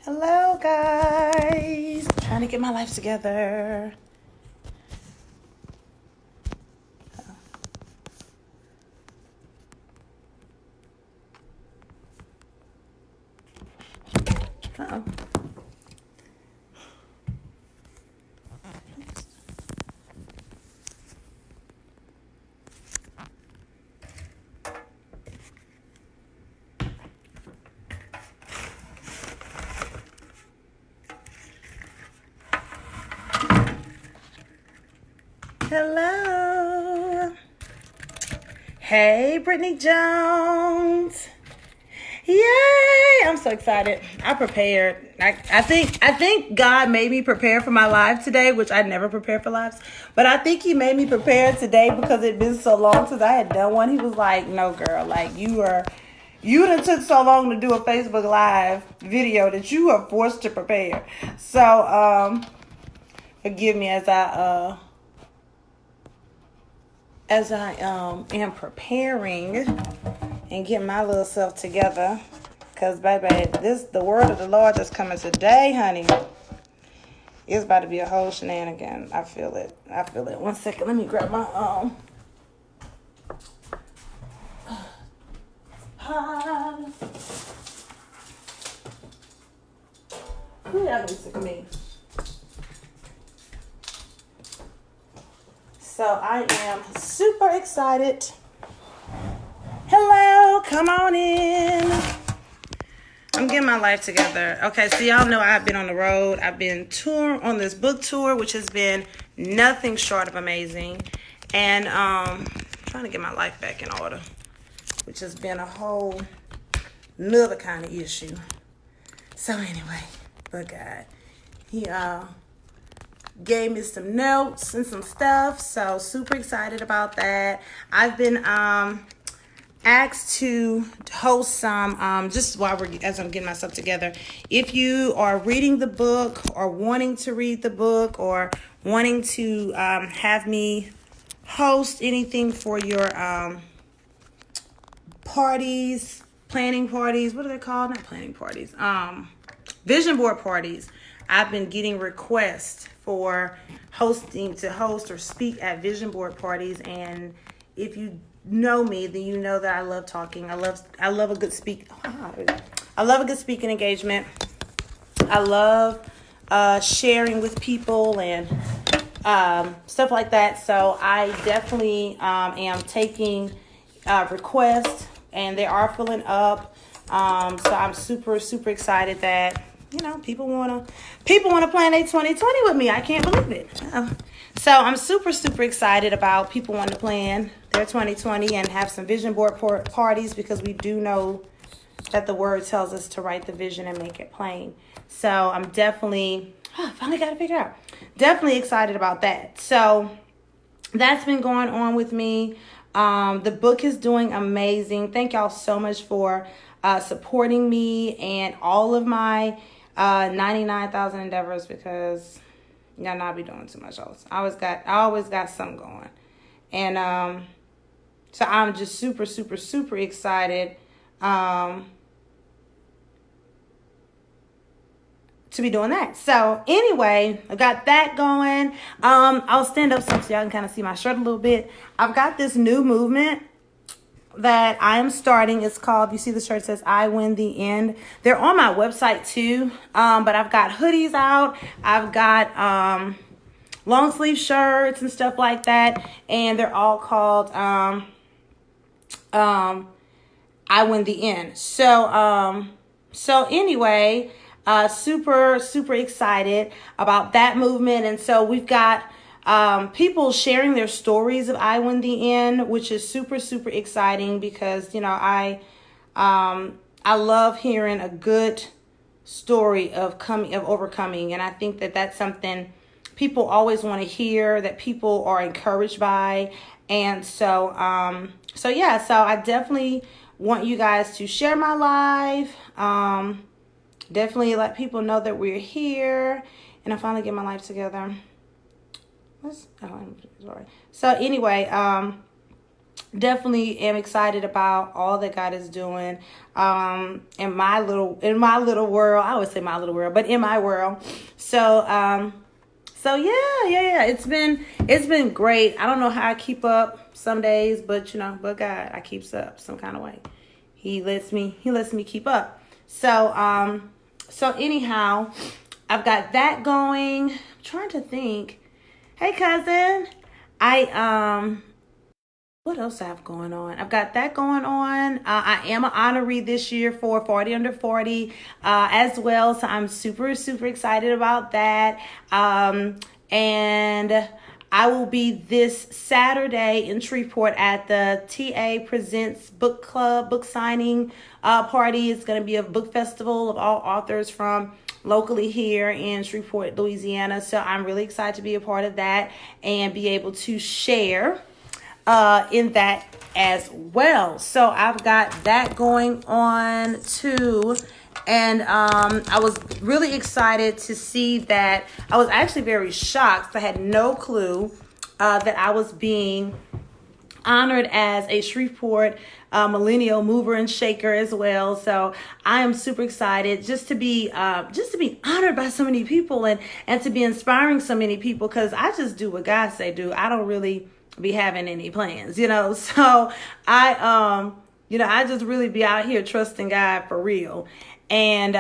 Hello, guys. Trying to get my life together. Uh-oh. Hello. Hey, Brittany Jones. Yay! I'm so excited. I prepared. I think God made me prepare for my live today, which I never prepare for lives. But I think he made me prepare today because it'd been so long since I had done one. He was like, no, girl, like you done took so long to do a Facebook Live video that you are forced to prepare. So, forgive me as I am preparing and getting my little self together. Cause baby, the word of the Lord that's coming today, honey. It's about to be a whole shenanigan. I feel it. 1 second, let me grab my Who y'all gonna be sick of me? So I am super excited. Hello, come on in. I'm getting my life together. Okay, so y'all know I've been on the road. I've been touring on this book tour, which has been nothing short of amazing. And trying to get my life back in order, which has been a whole another kind of issue. So anyway, but God, he gave me some notes and some stuff. So super excited about that. I've been asked to host some just while as I'm getting myself together. If you are reading the book or wanting to read the book or wanting to have me host anything for your parties, planning parties, what are they called? Not planning parties. Vision board parties. I've been getting requests for to host or speak at vision board parties, and if you know me, then you know that I love talking. I love a good I love a good speaking engagement. I love sharing with people and stuff like that. So I definitely am taking requests, and they are filling up. So I'm super excited that people wanna plan a 2020 with me. I can't believe it. So I'm super excited about people wanting to plan their 2020 and have some vision board parties, because we do know that the word tells us to write the vision and make it plain. So I'm definitely finally got to figure out. Definitely excited about that. So that's been going on with me. The book is doing amazing. Thank y'all so much for supporting me and all of my 99,000 endeavors, because y'all not be doing too much else. I always got something going. And so I'm just super excited to be doing that. So anyway, I got that going. I'll stand up so y'all can kind of see my shirt a little bit. I've got this new movement that I am starting. It's called, you see the shirt says I Win the End. They're on my website too. But I've got hoodies out. I've got long sleeve shirts and stuff like that. And they're all called I Win the End. So anyway, super excited about that movement. And so we've got people sharing their stories of I Win the End, which is super exciting, because I love hearing a good story of overcoming, and I think that that's something people always want to hear, that people are encouraged by. And so so I definitely want you guys to share my live. Definitely let people know that we're here, and I finally get my life together. I'm sorry. So anyway, definitely am excited about all that God is doing in my little world. I always say my little world, but in my world. So yeah. It's been great. I don't know how I keep up some days, but but God, I keeps up some kind of way. He lets me keep up. So anyhow, I've got that going. I'm trying to think. Hey cousin, I what else I have going on? I've got that going on. I am an honoree this year for 40 Under 40 as well. So I'm super, super excited about that. And I will be this Saturday in Shreveport at the TA Presents Book Club book signing party. It's going to be a book festival of all authors from locally here in Shreveport, Louisiana. So I'm really excited to be a part of that and be able to share in that as well. So I've got that going on too. And I was really excited to see that. I was actually very shocked. I had no clue that I was being honored as a Shreveport millennial mover and shaker as well. So I am super excited just to be honored by so many people and to be inspiring so many people, because I just do what God say do. I don't really be having any plans, so I just really be out here trusting God for real, and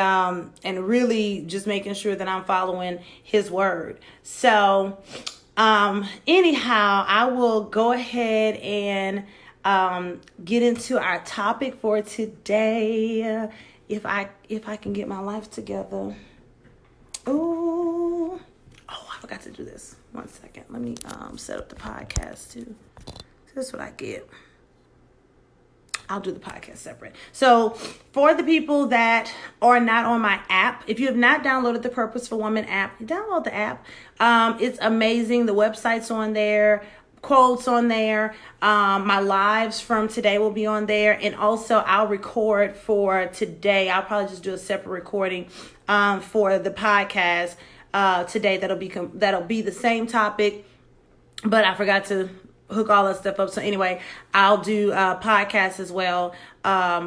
really just making sure that I'm following his word. So anyhow, I will go ahead and get into our topic for today, if I can get my life together. Oh, I forgot to do this. 1 second. Let me set up the podcast too. This is what I get. I'll do the podcast separate. So for the people that are not on my app, if you have not downloaded the Purpose for Woman app, download the app. It's amazing. The website's on there. Quotes on there. My lives from today will be on there, and also I'll record for today. I'll probably just do a separate recording for the podcast today. That'll be the same topic, but I forgot to hook all that stuff up. So anyway, I'll do podcasts as well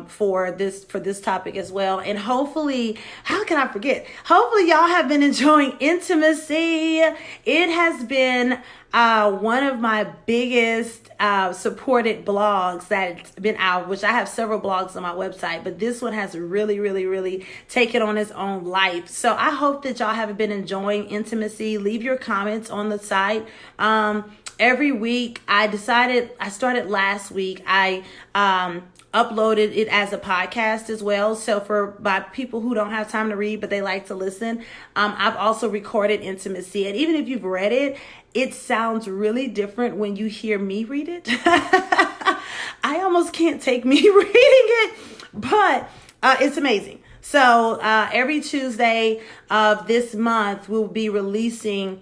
for this topic as well. And hopefully, how can I forget? Hopefully y'all have been enjoying Intimacy. It has been one of my biggest supported blogs that's been out, which I have several blogs on my website, but this one has really, really, really taken on its own life. So I hope that y'all have been enjoying Intimacy. Leave your comments on the site. Every week, I started last week, I uploaded it as a podcast as well. So by people who don't have time to read, but they like to listen, I've also recorded Intimacy. And even if you've read it, it sounds really different when you hear me read it. I almost can't take me reading it, but it's amazing. So every Tuesday of this month, we'll be releasing,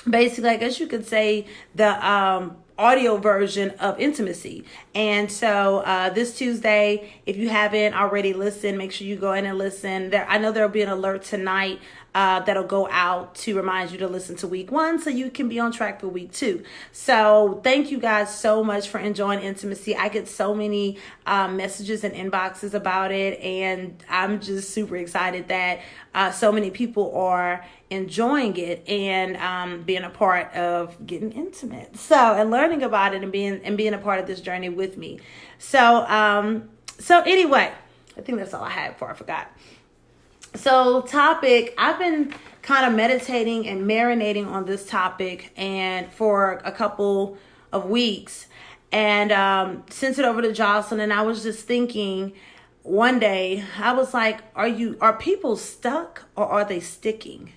basically, I guess you could say, the audio version of Intimacy. And so this Tuesday, if you haven't already listened, make sure you go in and listen. I know there'll be an alert tonight that'll go out to remind you to listen to week 1 so you can be on track for week 2. So thank you guys so much for enjoying Intimacy. I get so many messages and inboxes about it, and I'm just super excited that so many people are enjoying it and being a part of getting intimate, and learning about it and being a part of this journey with me. So anyway, I think that's all I had before I forgot. So topic, I've been kind of meditating and marinating on this topic and for a couple of weeks, and sent it over to Jocelyn, and I was just thinking one day, I was like, are people stuck, or are they sticking?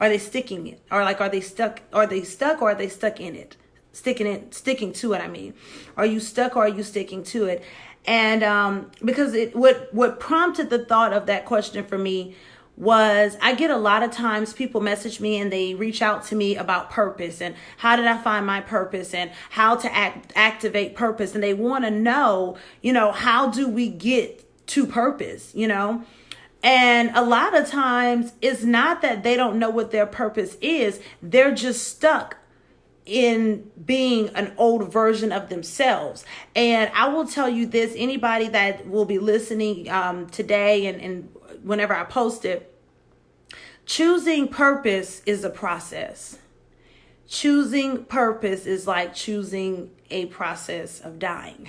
Are they sticking it? Or are they stuck or are they stuck in it? Sticking to it, I mean. Are you stuck or are you sticking to it? And because what prompted the thought of that question for me was, I get a lot of times people message me and they reach out to me about purpose and how did I find my purpose and how to activate purpose. And they want to know, how do we get to purpose, And a lot of times it's not that they don't know what their purpose is. They're just stuck in being an old version of themselves. And I will tell you this, anybody that will be listening today and whenever I post it, choosing purpose is a process. Choosing purpose is like choosing a process of dying.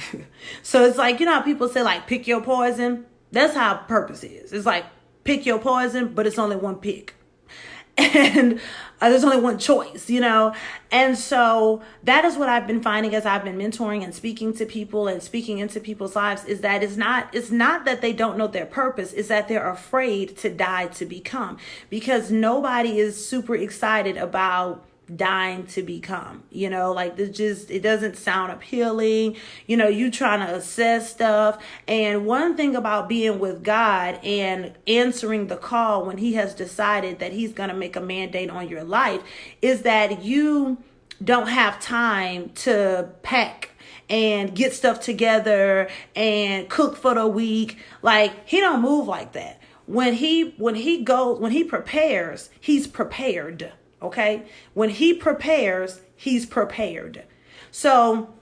So it's like, you know how people say like pick your poison? That's how purpose is. It's like pick your poison, but it's only one pick. And there's only one choice, you know? And so that is what I've been finding as I've been mentoring and speaking to people and speaking into people's lives, is that it's not that they don't know their purpose, it's that they're afraid to die to become, because nobody is super excited about dying to become, you know, like it doesn't sound appealing. You know, you trying to assess stuff. And one thing about being with God and answering the call when he has decided that he's going to make a mandate on your life is that you don't have time to pack and get stuff together and cook for the week. Like, he don't move like that. When he prepares, he's prepared. Okay. When he prepares, he's prepared. So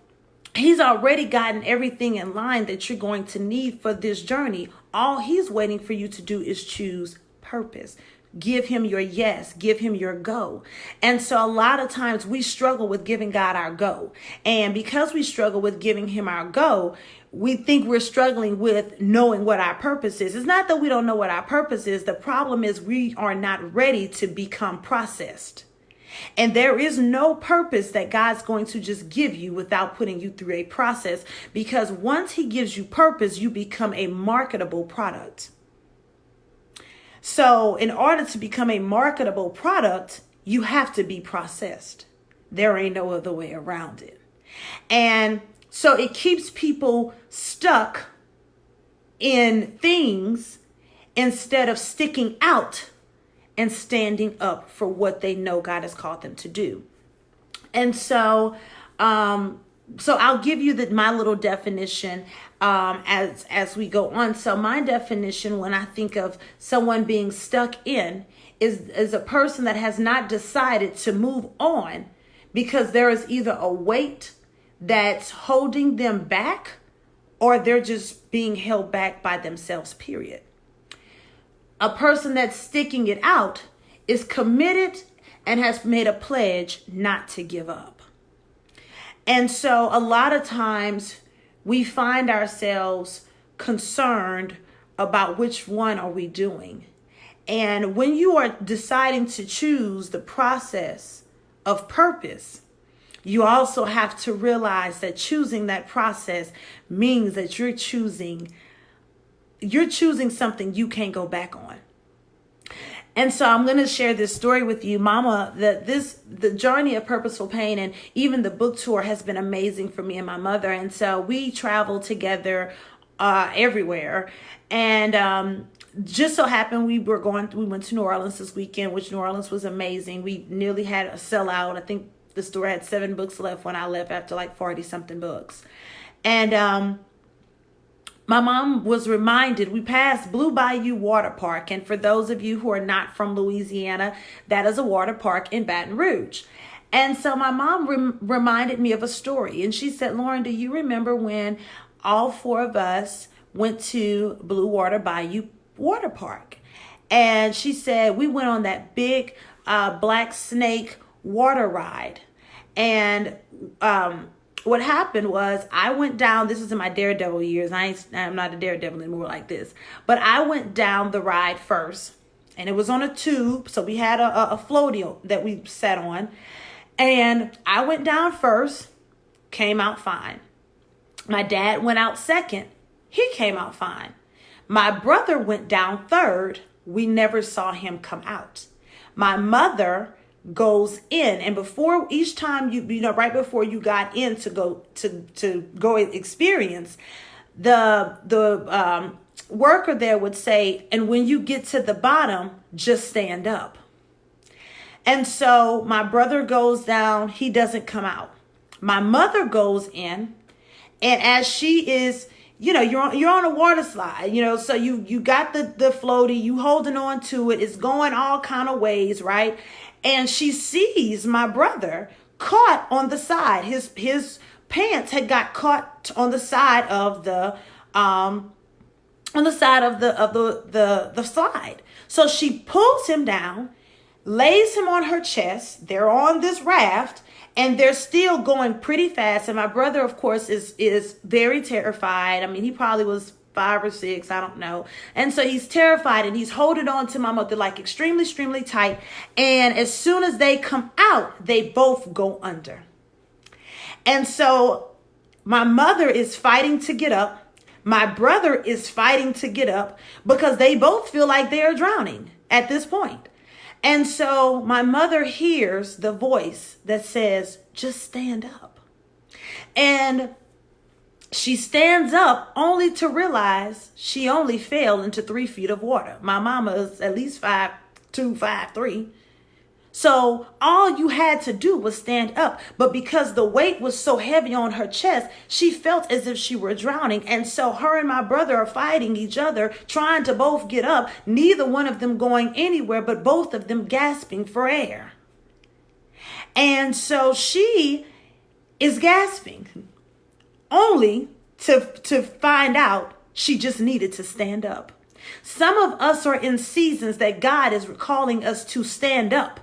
he's already gotten everything in line that you're going to need for this journey. All he's waiting for you to do is choose purpose. Give him your yes, give him your go. And so a lot of times we struggle with giving God our go. And because we struggle with giving him our go, we think we're struggling with knowing what our purpose is. It's not that we don't know what our purpose is. The problem is we are not ready to become processed. And there is no purpose that God's going to just give you without putting you through a process, because once he gives you purpose, you become a marketable product. So in order to become a marketable product, you have to be processed. There ain't no other way around it. And so it keeps people stuck in things instead of sticking out and standing up for what they know God has called them to do. And so I'll give you my little definition as we go on. So my definition, when I think of someone being stuck in, is a person that has not decided to move on because there is either a weight that's holding them back, or they're just being held back by themselves, period. A person that's sticking it out is committed and has made a pledge not to give up. And so a lot of times we find ourselves concerned about which one are we doing. And when you are deciding to choose the process of purpose, you also have to realize that choosing that process means that you're choosing something you can't go back on. And so I'm going to share this story with you, Mama, that the journey of Purposeful Pain and even the book tour has been amazing for me and my mother. And so we traveled together everywhere. And just so happened we went to New Orleans this weekend, which New Orleans was amazing. We nearly had a sellout. I think the store had 7 books left when I left after like 40 something books. And my mom was reminded, we passed Blue Bayou Water Park. And for those of you who are not from Louisiana, that is a water park in Baton Rouge. And so my mom reminded me of a story. And she said, Lauren, do you remember when all 4 of us went to Blue Bayou Water Park? And she said, we went on that big black snake water ride. And what happened was I went down, this was in my Daredevil years. I'm not a Daredevil anymore like this. But I went down the ride first. And it was on a tube. So we had a floaty that we sat on. And I went down first, came out fine. My dad went out second. He came out fine. My brother went down third. We never saw him come out. My mother goes in, and before each time right before you got in to go experience, the worker there would say, and when you get to the bottom, just stand up. And so my brother goes down, he doesn't come out. My mother goes in, and as she is, you're on a water slide, so you got the floaty, you holding on to it, it's going all kind of ways, right? And she sees my brother caught on the side. His pants had got caught on the side of the the slide. So she pulls him down, lays him on her chest. They're on this raft and they're still going pretty fast. And my brother, of course, is very terrified. I mean, he probably was 5 or 6, I don't know. And so he's terrified and he's holding on to my mother like extremely, extremely tight. And as soon as they come out, they both go under. And so my mother is fighting to get up. My brother is fighting to get up because they both feel like they are drowning at this point. And so my mother hears the voice that says, just stand up. And she stands up only to realize she only fell into 3 feet of water. My mama is at least 5'2", 5'3". So all you had to do was stand up. But because the weight was so heavy on her chest, she felt as if she were drowning. And so her and my brother are fighting each other, trying to both get up, neither one of them going anywhere, but both of them gasping for air. And so she is gasping, only to find out she just needed to stand up. Some of us are in seasons that God is calling us to stand up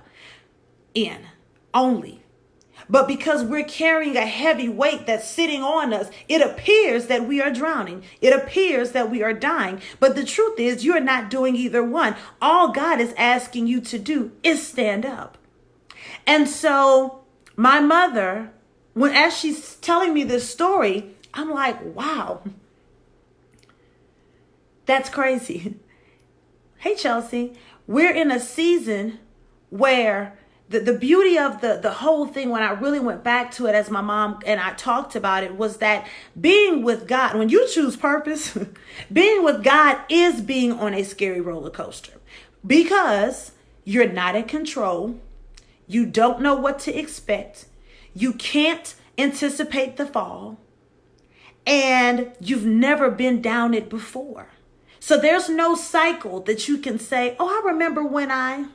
in only. But because we're carrying a heavy weight that's sitting on us, it appears that we are drowning. It appears that we are dying. But the truth is you're not doing either one. All God is asking you to do is stand up. And so my mother, as she's telling me this story, I'm like, wow, that's crazy. Hey, Chelsea, we're in a season where the beauty of the whole thing, when I really went back to it as my mom and I talked about it, was that being with God, when you choose purpose, being with God is being on a scary roller coaster because you're not in control. You don't know what to expect. You can't anticipate the fall. And you've never been down it before. So there's no cycle that you can say, oh, I remember when I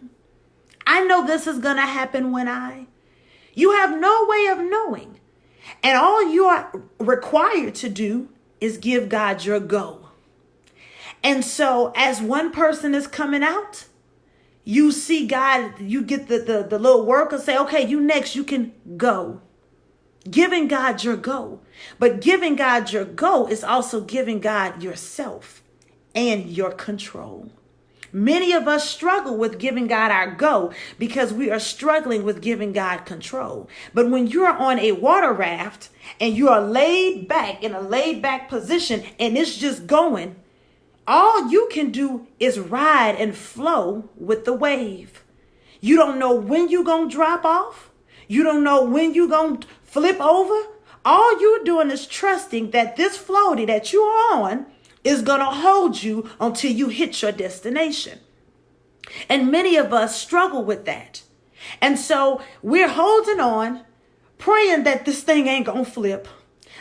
know this is going to happen when you have no way of knowing. And all you are required to do is give God your go. And so as one person is coming out, you see God, you get the little worker say, okay, you next, you can go. Giving God your go. But giving God your go is also giving God yourself and your control. Many of us struggle with giving God our go because we are struggling with giving God control. But when you're on a water raft and you are laid back in a laid back position and it's just going, all you can do is ride and flow with the wave. You don't know when you're going to drop off. You don't know when you're going to flip over. All you're doing is trusting that this floaty that you're on is going to hold you until you hit your destination. And many of us struggle with that. And so we're holding on, praying that this thing ain't going to flip,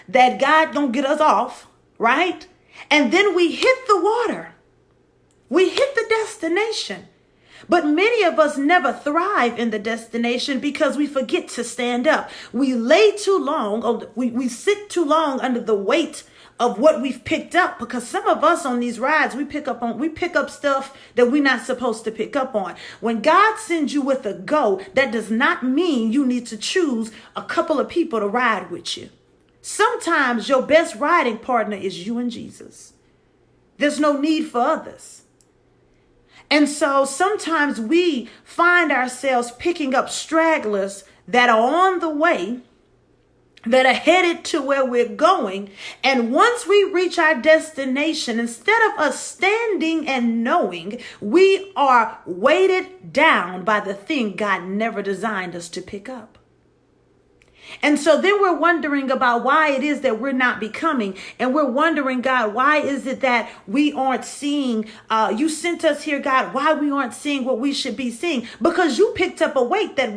that God going to get us off, right? And then we hit the water. We hit the destination. But many of us never thrive in the destination because we forget to stand up. We lay too long, we sit too long under the weight of what we've picked up, because some of us on these rides, we pick up stuff that we're not supposed to pick up on. When God sends you with a go, that does not mean you need to choose a couple of people to ride with you. Sometimes your best riding partner is you and Jesus. There's no need for others. And so sometimes we find ourselves picking up stragglers that are on the way, that are headed to where we're going. And once we reach our destination, instead of us standing and knowing, we are weighted down by the thing God never designed us to pick up. And so then we're wondering about why it is that we're not becoming. And we're wondering, God, why is it that we aren't seeing, you sent us here, God, why we aren't seeing what we should be seeing? Because you picked up a weight that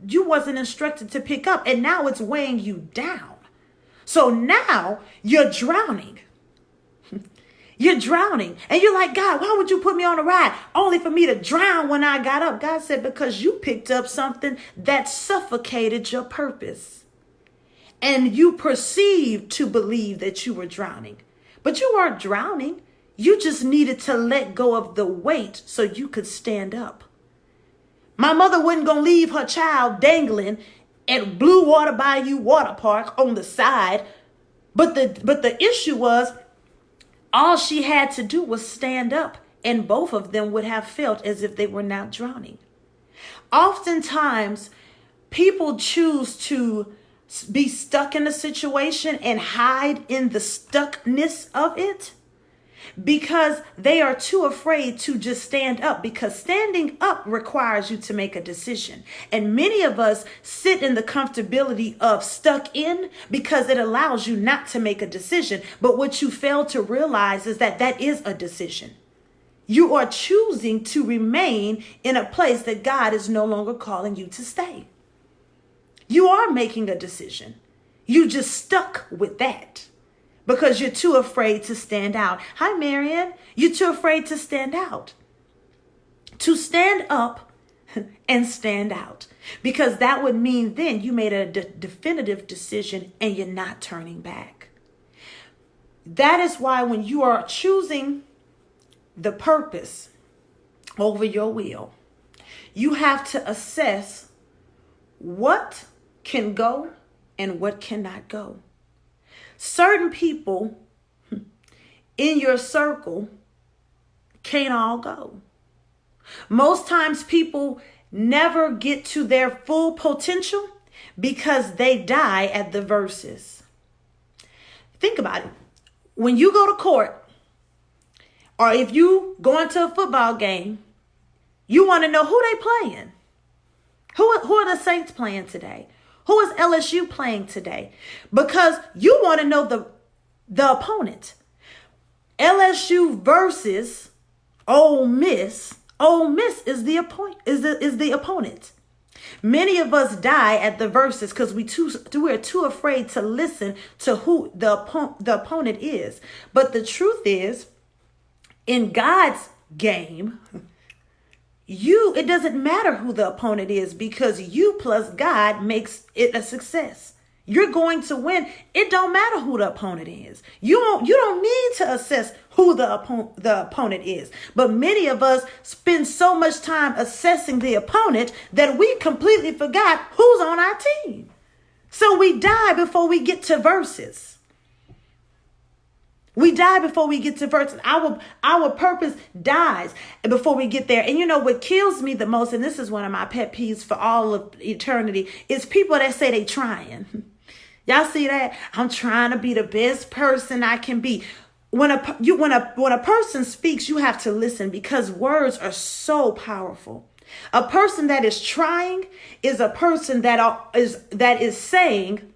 you wasn't instructed to pick up. And now it's weighing you down. So now you're drowning. You're drowning. And you're like, God, why would you put me on a ride only for me to drown when I got up? God said, because you picked up something that suffocated your purpose. And you perceived to believe that you were drowning. But you weren't drowning. You just needed to let go of the weight so you could stand up. My mother wasn't going to leave her child dangling at Blue Water Bayou Water Park on the side. But the issue was, all she had to do was stand up, and both of them would have felt as if they were not drowning. Oftentimes, people choose to be stuck in a situation and hide in the stuckness of it because they are too afraid to just stand up, because standing up requires you to make a decision. And many of us sit in the comfortability of stuck in because it allows you not to make a decision. But what you fail to realize is that that is a decision. You are choosing to remain in a place that God is no longer calling you to stay. You are making a decision. You just stuck with that because you're too afraid to stand out. Hi, Marian. You're too afraid to stand out. To stand up and stand out. Because that would mean then you made a definitive decision and you're not turning back. That is why when you are choosing the purpose over your will, you have to assess what can go and what cannot go. Certain people in your circle can't all go. Most times people never get to their full potential because they die at the verses. Think about it. When you go to court, or if you go into a football game, you want to know who they playing. Who are the Saints playing today? Who is LSU playing today? Because you want to know the opponent. LSU versus Ole Miss. Ole Miss is the opponent. Many of us die at the verses because we're too afraid to listen to who the opponent is. But the truth is, in God's game, it doesn't matter who the opponent is, because you plus God makes it a success. You're going to win. It don't matter who the opponent is. You don't need to assess who the opponent is. But many of us spend so much time assessing the opponent that we completely forgot who's on our team. So we die before we get to verses. We die before we get to verses. Our purpose dies before we get there. And you know what kills me the most, and this is one of my pet peeves for all of eternity, is people that say they trying. Y'all see that? I'm trying to be the best person I can be. When a person speaks, you have to listen, because words are so powerful. A person that is trying is a person that is saying,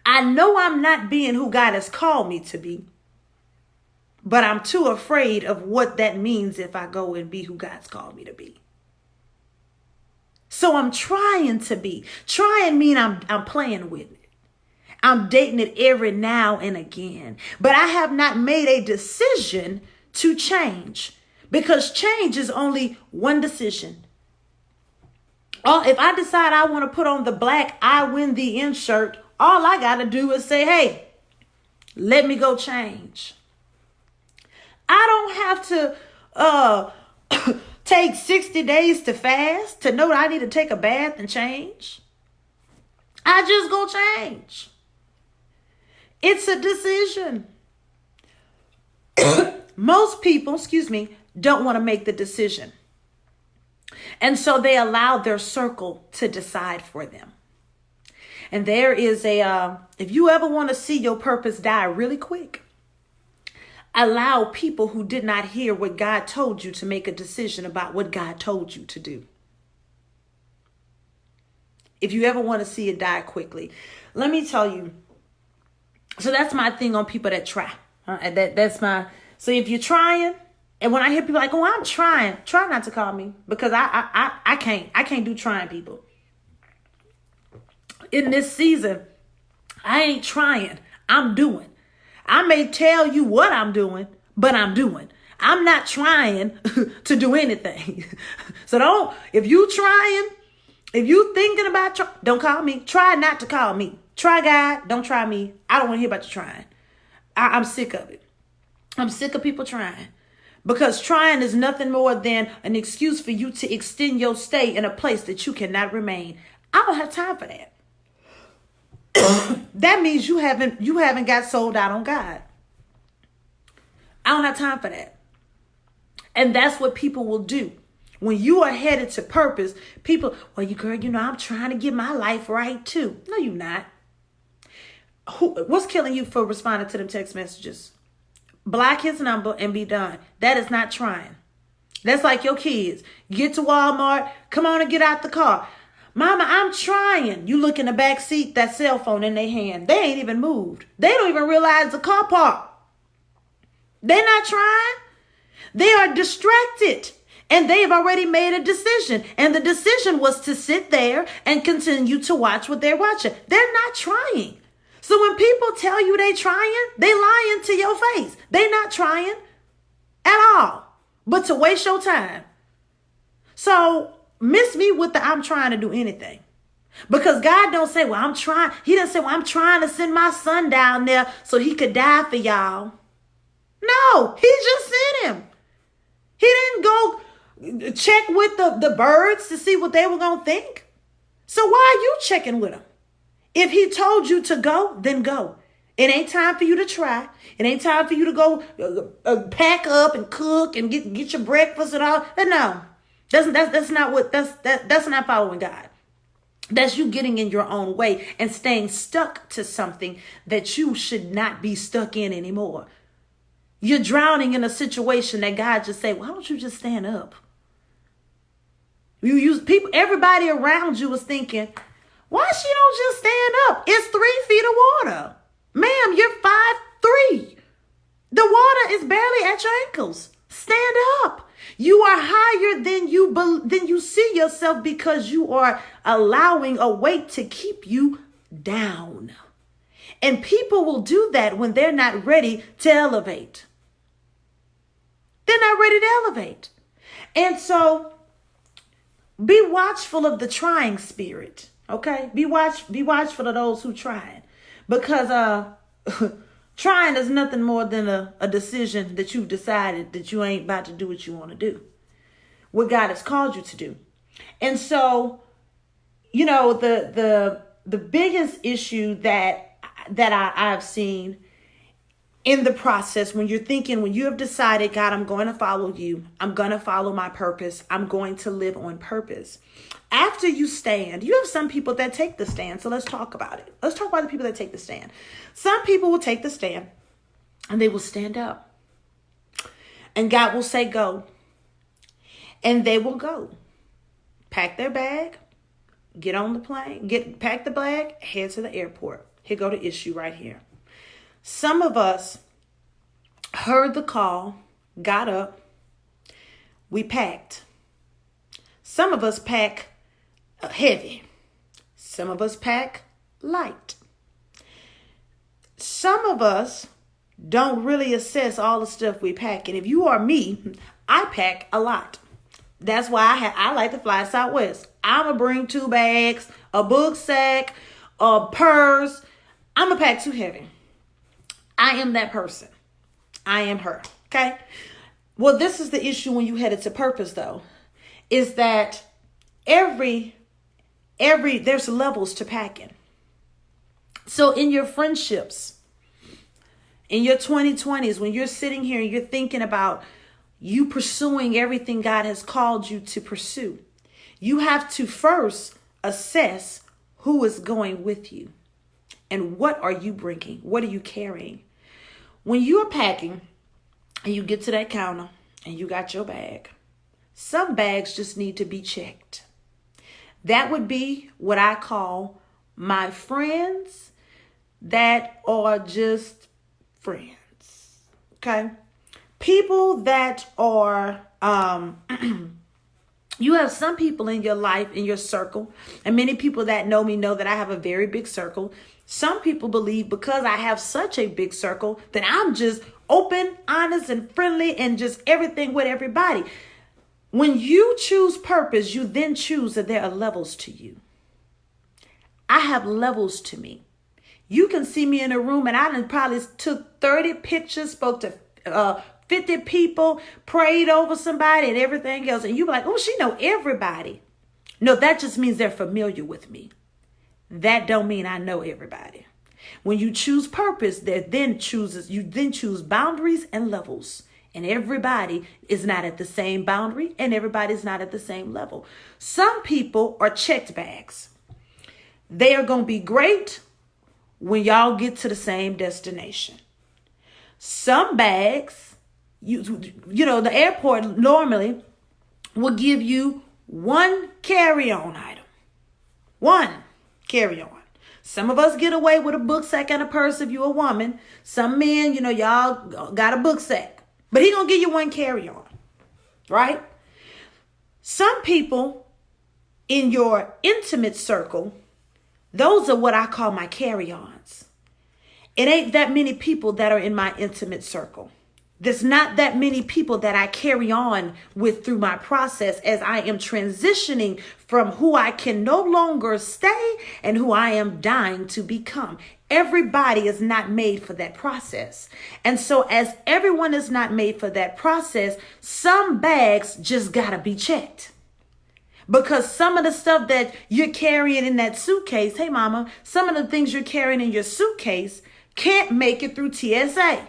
I know I'm not being who God has called me to be, but I'm too afraid of what that means if I go and be who God's called me to be. So I'm trying to be. Trying mean I'm playing with it. I'm dating it every now and again. But I have not made a decision to change, because change is only one decision. If I decide I want to put on the black I win the end shirt, all I got to do is say, hey, let me go change. I don't have to take 60 days to fast to know that I need to take a bath and change. I just go change. It's a decision. Most people, don't want to make the decision. And so they allow their circle to decide for them. And there is if you ever want to see your purpose die really quick, allow people who did not hear what God told you to make a decision about what God told you to do. If you ever want to see it die quickly, let me tell you. So that's my thing on people that try. So if you're trying, and when I hear people like, oh, I'm trying, try not to call me, because I can't do trying people. In this season, I ain't trying. I'm doing. I may tell you what I'm doing, but I'm doing. I'm not trying to do anything. So if you thinking about, don't call me. Try not to call me. Try God. Don't try me. I don't want to hear about you trying. I'm sick of it. I'm sick of people trying. Because trying is nothing more than an excuse for you to extend your stay in a place that you cannot remain. I don't have time for that. That means you haven't got sold out on God. I don't have time for that. And that's what people will do. When you are headed to purpose, people, well, girl, I'm trying to get my life right too. No, you're not. What's killing you for responding to them text messages? Block his number and be done. That is not trying. That's like your kids. Get to Walmart. Come on and get out the car. Mama, I'm trying. You look in the back seat, that cell phone in their hand. They ain't even moved. They don't even realize the car park. They're not trying. They are distracted. And they've already made a decision. And the decision was to sit there and continue to watch what they're watching. They're not trying. So when people tell you they trying, they lying to your face. They not trying at all, but to waste your time. So miss me with the I'm trying to do anything. Because God don't say, well, I'm trying. He doesn't say, well, I'm trying to send my son down there so he could die for y'all. No, he just sent him. He didn't go check with the birds to see what they were going to think. So why are you checking with them? If he told you to go, then go. It ain't time for you to try. It ain't time for you to go pack up and cook and get your breakfast and all. No, that's not following God. That's you getting in your own way and staying stuck to something that you should not be stuck in anymore. You're drowning in a situation that God just said, why don't you just stand up? Everybody around you was thinking, why she don't just stand up? It's 3 feet of water. Ma'am, you're 5'3". The water is barely at your ankles. Stand up. You are higher than you see yourself because you are allowing a weight to keep you down. And people will do that when they're not ready to elevate. They're not ready to elevate. And so be watchful of the trying spirit. Okay, be watchful of those who trying, because trying is nothing more than a decision that you've decided that you ain't about to do what you want to do, what God has called you to do. And so, the biggest issue that I've seen in the process, when you have decided, God, I'm going to follow you. I'm going to follow my purpose. I'm going to live on purpose. After you stand, you have some people that take the stand. So let's talk about it. Let's talk about the people that take the stand. Some people will take the stand and they will stand up. And God will say, go. And they will go. Pack their bag, get on the plane, pack the bag, head to the airport. Here go the issue right here. Some of us heard the call, got up, we packed. Some of us pack heavy. Some of us pack light. Some of us don't really assess all the stuff we pack. And if you are me, I pack a lot. That's why I like to fly Southwest. I'm going to bring 2 bags, a book sack, a purse. I'm going to pack too heavy. I am that person. I am her. Okay. Well, this is the issue when you headed to purpose, though, is that there's levels to packing. So in your friendships, in your 2020s, when you're sitting here and you're thinking about you pursuing everything God has called you to pursue, you have to first assess who is going with you and what are you bringing? What are you carrying? When you are packing and you get to that counter and you got your bag, some bags just need to be checked. That would be what I call my friends that are just friends. Okay? People that are, you have some people in your life, in your circle, and many people that know me know that I have a very big circle. Some people believe because I have such a big circle that I'm just open, honest, and friendly, and just everything with everybody. When you choose purpose, you then choose that there are levels to you. I have levels to me. You can see me in a room and I done probably took 30 pictures, spoke to 50 people, prayed over somebody and everything else. And you be like, oh, she know everybody. No, that just means they're familiar with me. That don't mean I know everybody. When you choose purpose, you then choose boundaries and levels. And everybody is not at the same boundary and everybody's not at the same level. Some people are checked bags. They are going to be great when y'all get to the same destination. Some bags, you know, the airport normally will give you one carry-on item. One carry-on. Some of us get away with a book sack and a purse if you're a woman. Some men, you know, y'all got a book sack. But he gonna give you one carry-on, right? Some people in your intimate circle, those are what I call my carry-ons. It ain't that many people that are in my intimate circle. There's not that many people that I carry on with through my process as I am transitioning from who I can no longer stay and who I am dying to become. Everybody is not made for that process. And so as everyone is not made for that process, some bags just gotta be checked. Because some of the stuff that you're carrying in that suitcase, hey mama, some of the things you're carrying in your suitcase can't make it through TSA.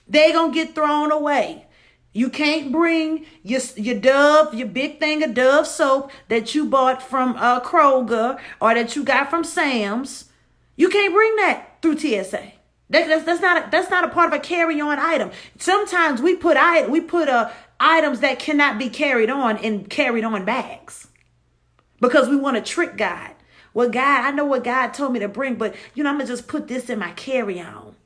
They gonna get thrown away. You can't bring your Dove, your big thing of Dove soap that you bought from Kroger or that you got from Sam's. You can't bring that through TSA. That's not a part of a carry-on item. Sometimes we put items that cannot be carried on in carried-on bags because we want to trick God. Well, God, I know what God told me to bring, but I'm gonna just put this in my carry-on.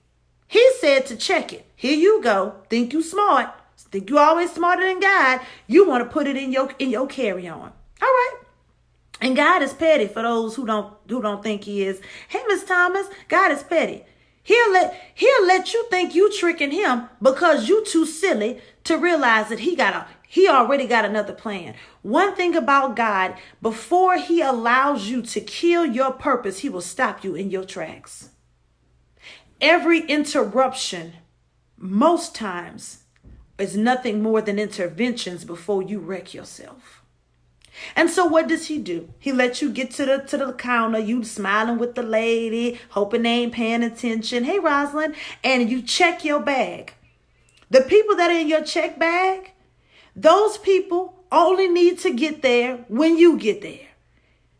He said to check it. Here you go. Think you smart. Think you always smarter than God. You want to put it in your carry-on. All right. And God is petty for those who don't think he is. Hey, Miss Thomas, God is petty. He'll let you think you tricking him because you too silly to realize that he already got another plan. One thing about God, before he allows you to kill your purpose, he will stop you in your tracks. Every interruption, most times, is nothing more than interventions before you wreck yourself. And so what does he do? He lets you get to the counter, you smiling with the lady, hoping they ain't paying attention. Hey, Rosalind, and you check your bag. The people that are in your check bag, those people only need to get there when you get there.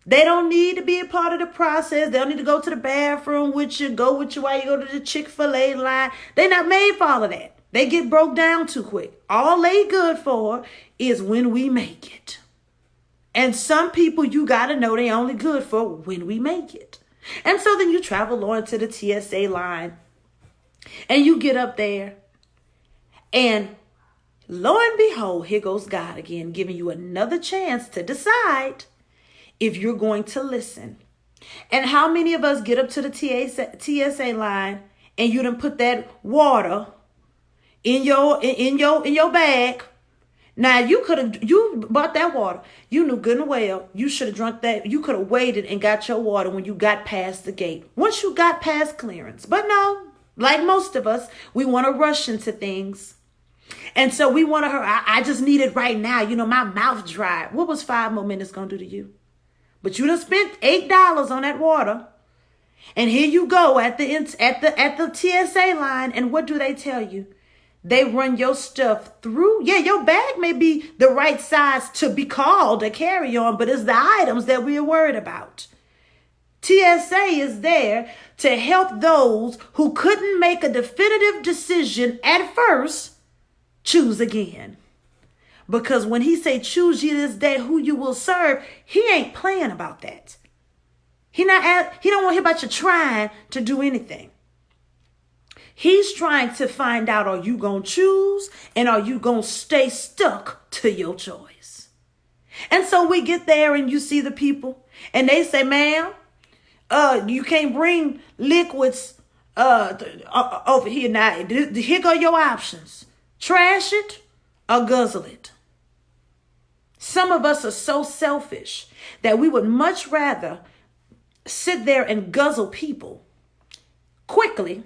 They don't need to be a part of the process. They don't need to go to the bathroom with you, go with you while you go to the Chick-fil-A line. They're not made for all of that. They get broke down too quick. All they good for is when we make it. And some people, you got to know they only good for when we make it. And so then you travel on to the TSA line and you get up there and lo and behold, here goes God again, giving you another chance to decide if you're going to listen. And how many of us get up to the TSA line and you done put that water in your bag? Now you bought that water. You knew good and well you should have drunk that. You could have waited and got your water when you got past the gate. Once you got past clearance. But no, like most of us, we want to rush into things. And so we want to hurry. I just need it right now. My mouth dry. What was 5 more minutes going to do to you? But you done spent $8 on that water. And here you go at the TSA line. And what do they tell you? They run your stuff through. Yeah, your bag may be the right size to be called a carry-on, but it's the items that we are worried about. TSA is there to help those who couldn't make a definitive decision at first choose again. Because when he say choose ye this day who you will serve, he ain't playing about that. He don't want to hear about you trying to do anything. He's trying to find out, are you going to choose and are you going to stay stuck to your choice? And so we get there and you see the people and they say, ma'am, you can't bring liquids over here now. Here go your options. Trash it or guzzle it. Some of us are so selfish that we would much rather sit there and guzzle people quickly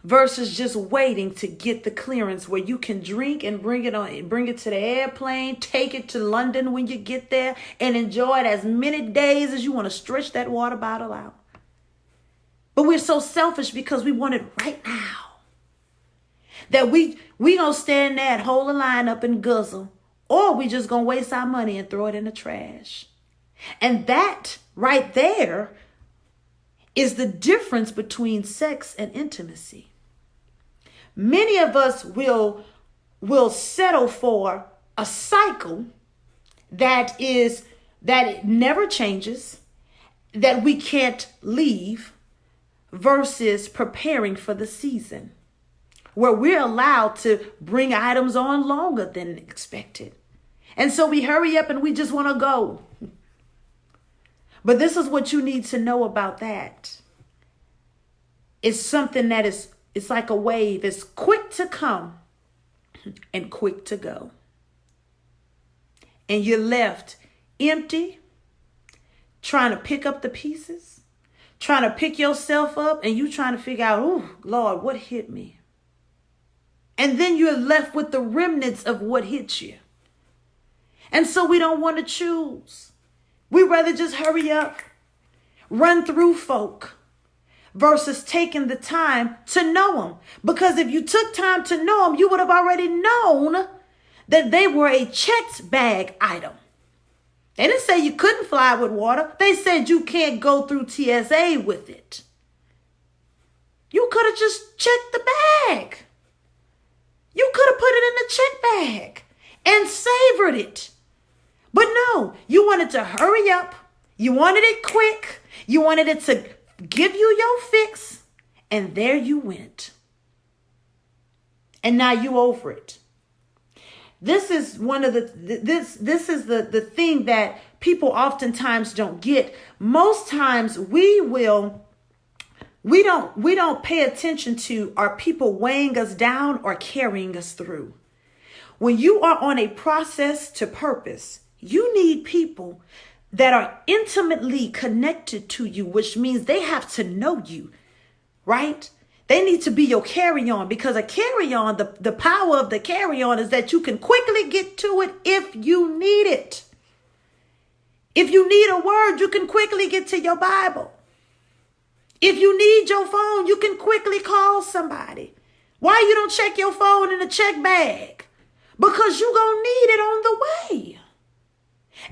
versus just waiting to get the clearance where you can drink and bring it to the airplane, take it to London when you get there, and enjoy it as many days as you want to stretch that water bottle out. But we're so selfish because we want it right now that we gonna stand there and hold a line up and guzzle, or we just gonna waste our money and throw it in the trash. And that right there is the difference between sex and intimacy. Many of us will settle for a cycle that it never changes, that we can't leave, versus preparing for the season where we're allowed to bring items on longer than expected. And so we hurry up and we just want to go. But this is what you need to know about that. It's something that it's like a wave. It's quick to come and quick to go. And you're left empty, trying to pick up the pieces, trying to pick yourself up, and you trying to figure out, oh, Lord, what hit me? And then you're left with the remnants of what hit you. And so we don't want to choose. We rather just hurry up, run through folk, versus taking the time to know them. Because if you took time to know them, you would have already known that they were a checked bag item. They didn't say you couldn't fly with water. They said you can't go through TSA with it. You could have just checked the bag. You could have put it in the check bag and savored it. But no, you wanted to hurry up. You wanted it quick. You wanted it to give you your fix. And there you went. And now you over it. This is one of this is the thing that people oftentimes don't get. Most times we don't pay attention to, are people weighing us down or carrying us through. When you are on a process to purpose, you need people that are intimately connected to you, which means they have to know you, right? They need to be your carry-on, because a carry-on, the power of the carry-on is that you can quickly get to it if you need it. If you need a word, you can quickly get to your Bible. If you need your phone, you can quickly call somebody. Why you don't check your phone in a check bag? Because you gonna need it on the way.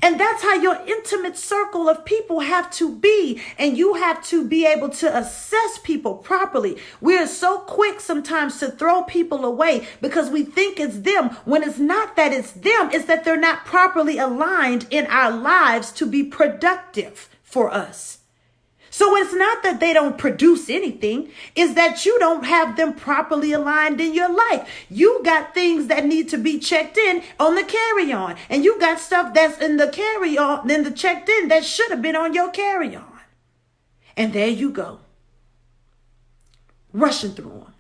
And that's how your intimate circle of people have to be. And you have to be able to assess people properly. We're so quick sometimes to throw people away because we think it's them, when it's not that it's them. It's that they're not properly aligned in our lives to be productive for us. So it's not that they don't produce anything, it's that you don't have them properly aligned in your life. You got things that need to be checked in on the carry-on, and you got stuff that's in the carry-on, then the checked in that should have been on your carry-on. And there you go, rushing through them,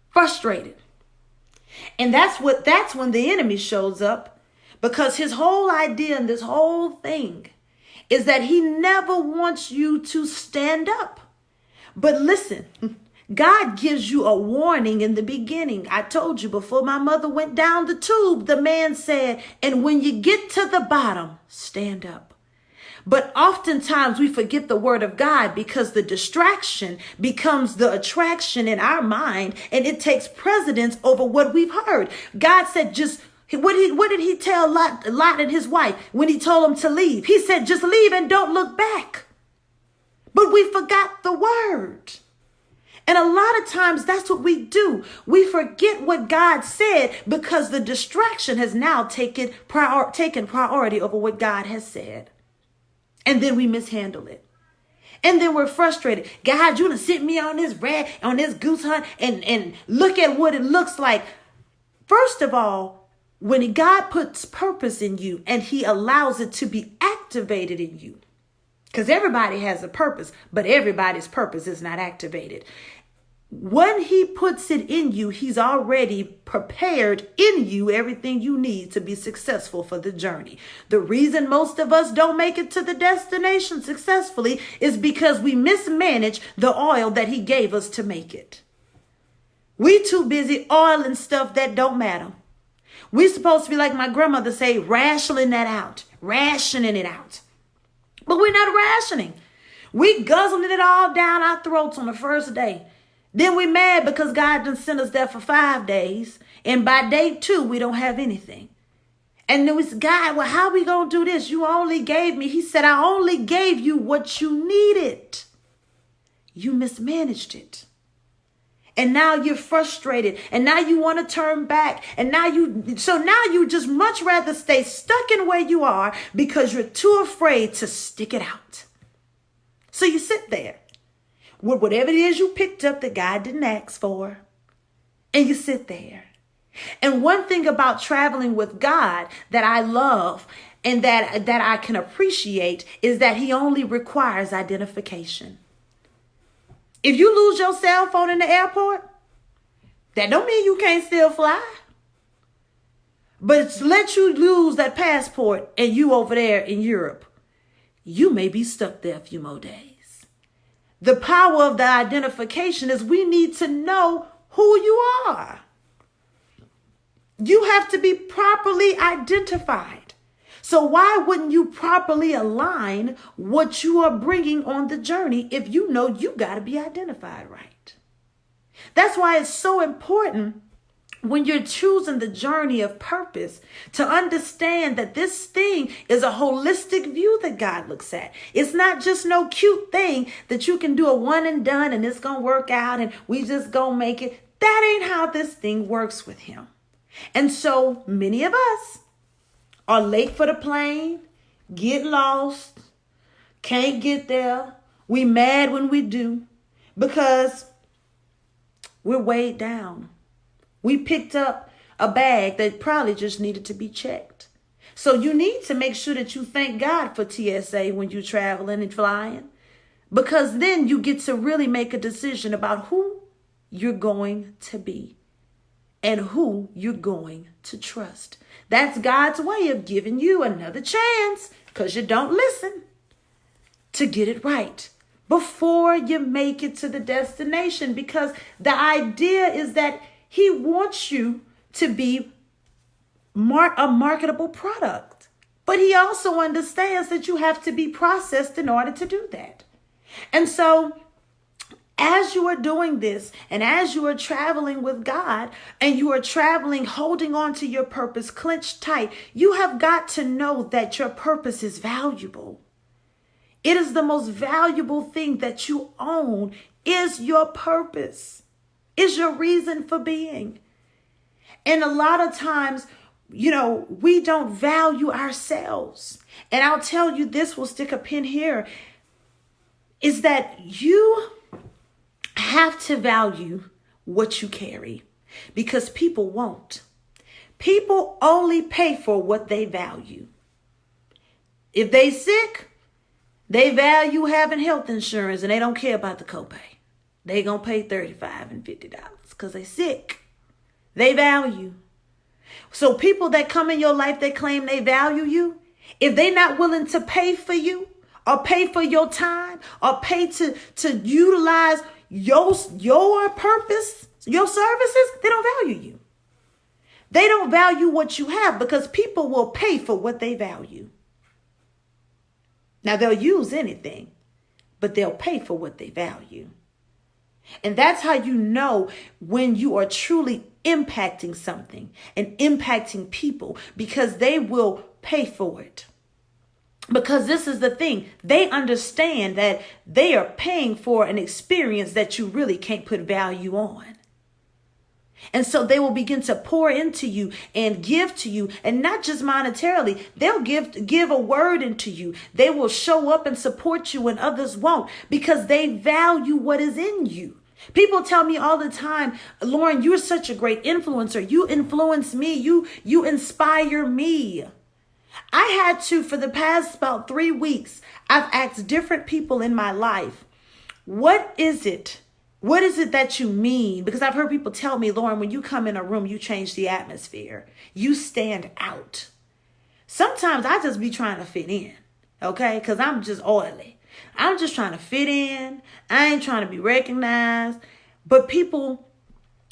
frustrated. And that's when the enemy shows up, because his whole idea in this whole thing is that he never wants you to stand up. But listen, God gives you a warning in the beginning. I told you, before my mother went down the tube, the man said, and when you get to the bottom, stand up. But oftentimes we forget the word of God because the distraction becomes the attraction in our mind, and it takes precedence over what we've heard. God said, what did he tell Lot and his wife when he told them to leave? He said, just leave and don't look back. But we forgot the word. And a lot of times that's what we do. We forget what God said because the distraction has now taken priority over what God has said. And then we mishandle it. And then we're frustrated. God, you done sent me on this goose hunt, and look at what it looks like. First of all, when God puts purpose in you and he allows it to be activated in you, Because everybody has a purpose, but everybody's purpose is not activated. When he puts it in you, he's already prepared in you everything you need to be successful for the journey. The reason most of us don't make it to the destination successfully is because we mismanage the oil that he gave us to make it. We too busy oiling stuff that don't matter. We're supposed to be like my grandmother say, rationing it out. But we're not rationing. We guzzling it all down our throats on the first day. Then we mad because God done sent us there for 5 days. And by day 2, we don't have anything. And then we said, God, well, how we going to do this? You only gave me. He said, I only gave you what you needed. You mismanaged it. And now you're frustrated. And now you want to turn back. And now you just much rather stay stuck in where you are because you're too afraid to stick it out. So you sit there with whatever it is you picked up that God didn't ask for. And you sit there. And one thing about traveling with God that I love and that I can appreciate is that he only requires identification. If you lose your cell phone in the airport, that don't mean you can't still fly. But let you lose that passport and you over there in Europe, you may be stuck there a few more days. The power of the identification is we need to know who you are. You have to be properly identified. So why wouldn't you properly align what you are bringing on the journey if you know you got to be identified right? That's why it's so important when you're choosing the journey of purpose to understand that this thing is a holistic view that God looks at. It's not just no cute thing that you can do a one and done and it's going to work out and we just going to make it. That ain't how this thing works with him. And so many of us are late for the plane, get lost, can't get there. We mad when we do because we're weighed down. We picked up a bag that probably just needed to be checked. So you need to make sure that you thank God for TSA when you're traveling and flying, because then you get to really make a decision about who you're going to be and who you're going to trust. That's God's way of giving you another chance because you don't listen to get it right before you make it to the destination, because the idea is that he wants you to be a marketable product. But he also understands that you have to be processed in order to do that. And so as you are doing this and as you are traveling with God and you are traveling, holding on to your purpose, clenched tight, you have got to know that your purpose is valuable. It is the most valuable thing that you own is your purpose. Is your reason for being. And a lot of times, we don't value ourselves. And I'll tell you this, will stick a pin here, is that you have to value what you carry because people won't. People only pay for what they value. If they sick, they value having health insurance and they don't care about the copay. They gonna pay $35 and $50 because they sick. They value. So people that come in your life that claim they value you, if they not willing to pay for you or pay for your time or pay to utilize your purpose, your services, they don't value you. They don't value what you have because people will pay for what they value. Now they'll use anything, but they'll pay for what they value. And that's how you know when you are truly impacting something and impacting people, because they will pay for it. Because this is the thing. They understand that they are paying for an experience that you really can't put value on. And so they will begin to pour into you and give to you, and not just monetarily. They'll give a word into you. They will show up and support you when others won't, because they value what is in you. People tell me all the time, Lauren, you're such a great influencer. You influence me. You inspire me. I had to, for the past about 3 weeks, I've asked different people in my life, what is it? What is it that you mean? Because I've heard people tell me, Lauren, when you come in a room, you change the atmosphere. You stand out. Sometimes I just be trying to fit in, okay? Because I'm just oily. I'm just trying to fit in. I ain't trying to be recognized. But people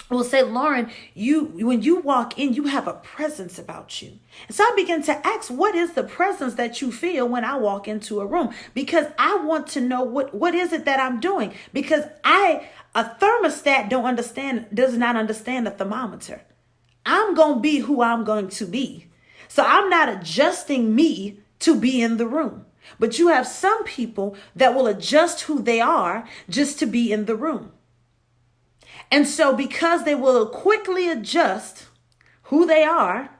will say, Lauren, when you walk in, you have a presence about you. And so I begin to ask, what is the presence that you feel when I walk into a room? Because I want to know what is it that I'm doing? Because a thermostat does not understand a thermometer. I'm going to be who I'm going to be. So I'm not adjusting me to be in the room. But you have some people that will adjust who they are just to be in the room. And so because they will quickly adjust who they are,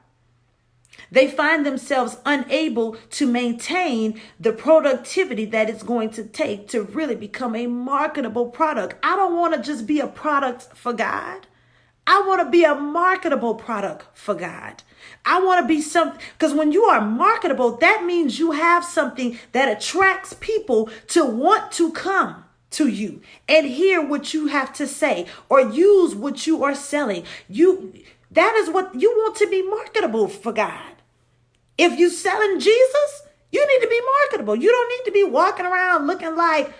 they find themselves unable to maintain the productivity that it's going to take to really become a marketable product. I don't want to just be a product for God. I want to be a marketable product for God. I want to be something, because when you are marketable, that means you have something that attracts people to want to come to you and hear what you have to say or use what you are selling. That is what you want, to be marketable for God. If you're selling Jesus, you need to be marketable. You don't need to be walking around looking like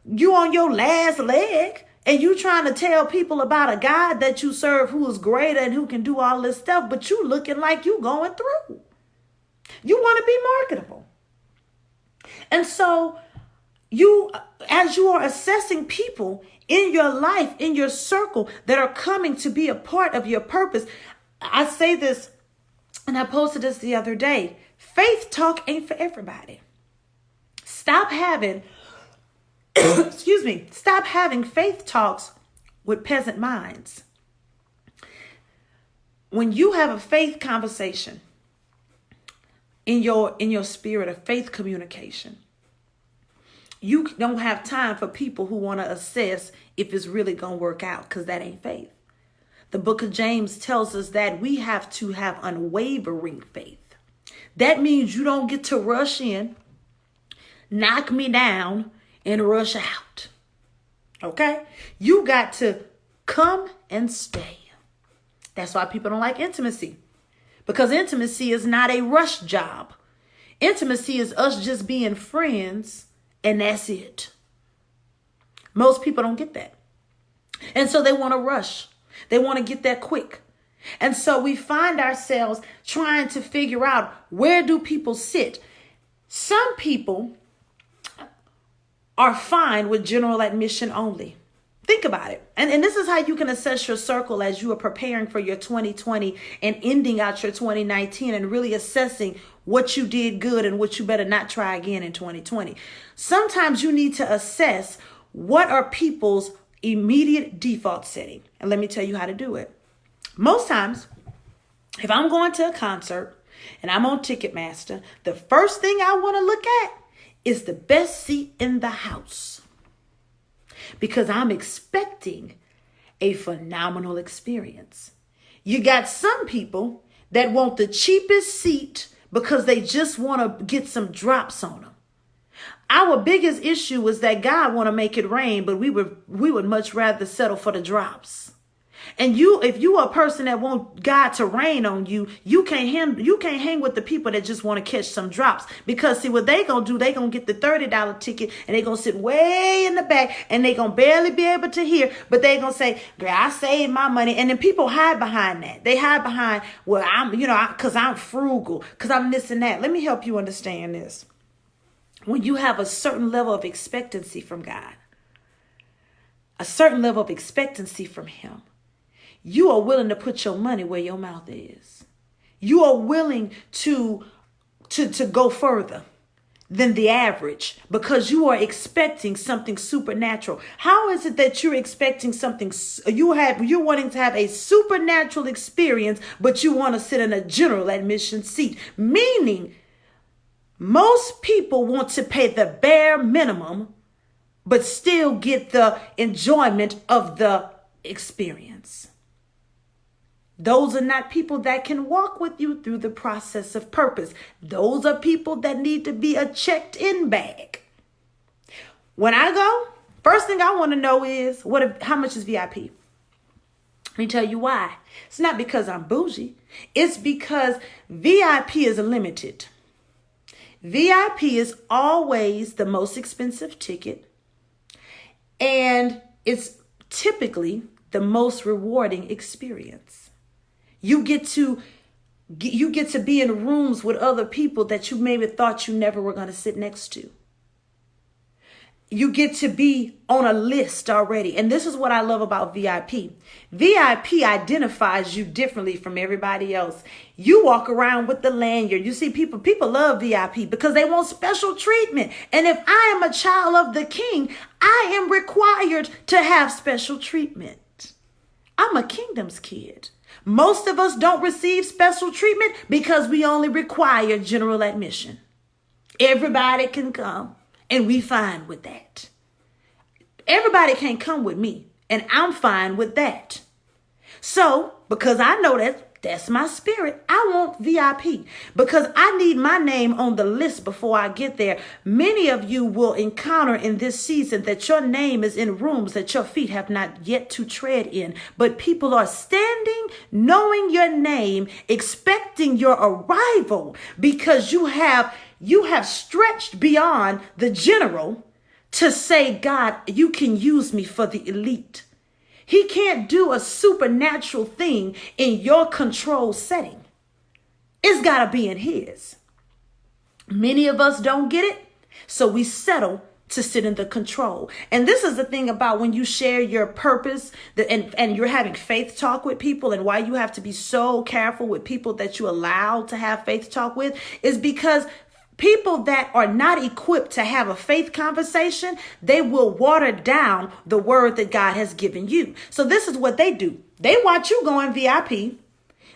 you on your last leg and you trying to tell people about a God that you serve who is greater and who can do all this stuff, but you looking like you going through. You want to be marketable. And so as you are assessing people in your life, in your circle that are coming to be a part of your purpose, I say this, and I posted this the other day. Faith talk ain't for everybody. Stop having, stop having faith talks with peasant minds. When you have a faith conversation in your spirit of faith communication, you don't have time for people who want to assess if it's really going to work out, because that ain't faith. The book of James tells us that we have to have unwavering faith. That means you don't get to rush in, knock me down, and rush out. Okay? You got to come and stay. That's why people don't like intimacy. Because intimacy is not a rush job. Intimacy is us just being friends, and that's it. Most people don't get that. And so they want to rush. They want to get that quick. And so we find ourselves trying to figure out, where do people sit? Some people are fine with general admission only. Think about it. And this is how you can assess your circle as you are preparing for your 2020 and ending out your 2019 and really assessing what you did good and what you better not try again in 2020. Sometimes you need to assess what are people's immediate default setting. And let me tell you how to do it. Most times, if I'm going to a concert and I'm on Ticketmaster, the first thing I want to look at is the best seat in the house, because I'm expecting a phenomenal experience. You got some people that want the cheapest seat because they just want to get some drops on them. Our biggest issue is that God want to make it rain, but we would much rather settle for the drops. And if you are a person that want God to rain on you, you can't hang with the people that just want to catch some drops. Because see what they gonna do, they gonna get the $30 ticket and they gonna sit way in the back and they gonna barely be able to hear, but they gonna say, girl, I saved my money. And then people hide behind that. They hide behind, well, cause I'm frugal, cause I'm this and that. Let me help you understand this. When you have a certain level of expectancy from God, a certain level of expectancy from Him, you are willing to put your money where your mouth is. You are willing to go further than the average because you are expecting something supernatural. How is it that you're expecting something? You're wanting to have a supernatural experience, but you want to sit in a general admission seat, meaning most people want to pay the bare minimum, but still get the enjoyment of the experience. Those are not people that can walk with you through the process of purpose. Those are people that need to be a checked in bag. When I go, first thing I want to know is how much is VIP? Let me tell you why. It's not because I'm bougie. It's because VIP is limited. VIP is always the most expensive ticket, and it's typically the most rewarding experience. You get to be in rooms with other people that you maybe thought you never were going to sit next to. You get to be on a list already. And this is what I love about VIP. VIP identifies you differently from everybody else. You walk around with the lanyard. You see people love VIP because they want special treatment. And if I am a child of the King, I am required to have special treatment. I'm a kingdom's kid. Most of us don't receive special treatment because we only require general admission. Everybody can come. And we fine with that. Everybody can't come with me. And I'm fine with that. So, because I know that's my spirit, I want VIP. Because I need my name on the list before I get there. Many of you will encounter in this season that your name is in rooms that your feet have not yet to tread in. But people are standing, knowing your name, expecting your arrival because you have stretched beyond the general to say, God, you can use me for the elite. He can't do a supernatural thing in your control setting. It's got to be in his. Many of us don't get it, so we settle to sit in the control. And this is the thing about when you share your purpose and you're having faith talk with people, and why you have to be so careful with people that you allow to have faith talk with is because people that are not equipped to have a faith conversation, they will water down the word that God has given you. So this is what they do. They watch you go in VIP.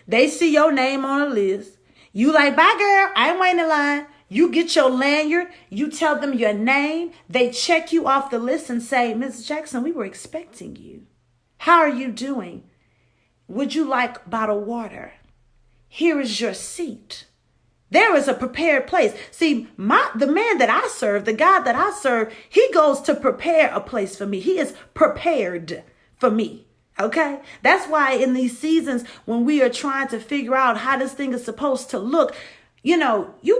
They see your name on a list. You like, bye girl, I ain't waiting in line. You get your lanyard. You tell them your name. They check you off the list and say, Ms. Jackson, we were expecting you. How are you doing? Would you like bottled water? Here is your seat. There is a prepared place. See, the man that I serve, the God that I serve, he goes to prepare a place for me. He is prepared for me. Okay? That's why in these seasons when we are trying to figure out how this thing is supposed to look, you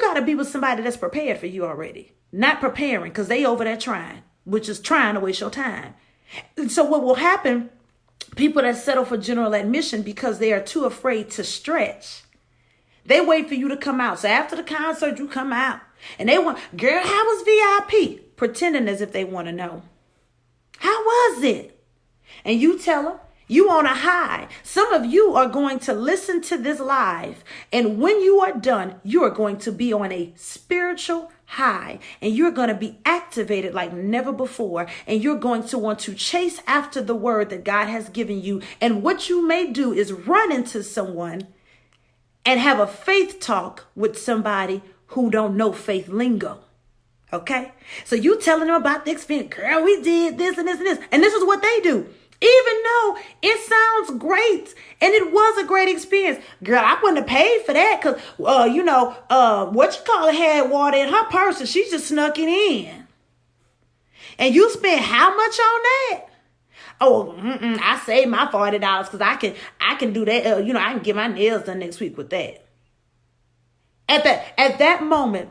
got to be with somebody that's prepared for you already. Not preparing because they over there trying, which is trying to waste your time. And so what will happen, people that settle for general admission because they are too afraid to stretch, they wait for you to come out. So after the concert, you come out. And they want, girl, how was VIP? Pretending as if they want to know. How was it? And you tell them, you on a high. Some of you are going to listen to this live. And when you are done, you are going to be on a spiritual high. And you're going to be activated like never before. And you're going to want to chase after the word that God has given you. And what you may do is run into someone and have a faith talk with somebody who don't know faith lingo. Okay? So you telling them about the experience. Girl, we did this and this and this. And this is what they do. Even though it sounds great and it was a great experience. Girl, I wouldn't have paid for that because, had water in her purse and she just snuck it in. And you spent how much on that? Oh, I saved my $40 because I can do that. I can get my nails done next week with that. At that moment,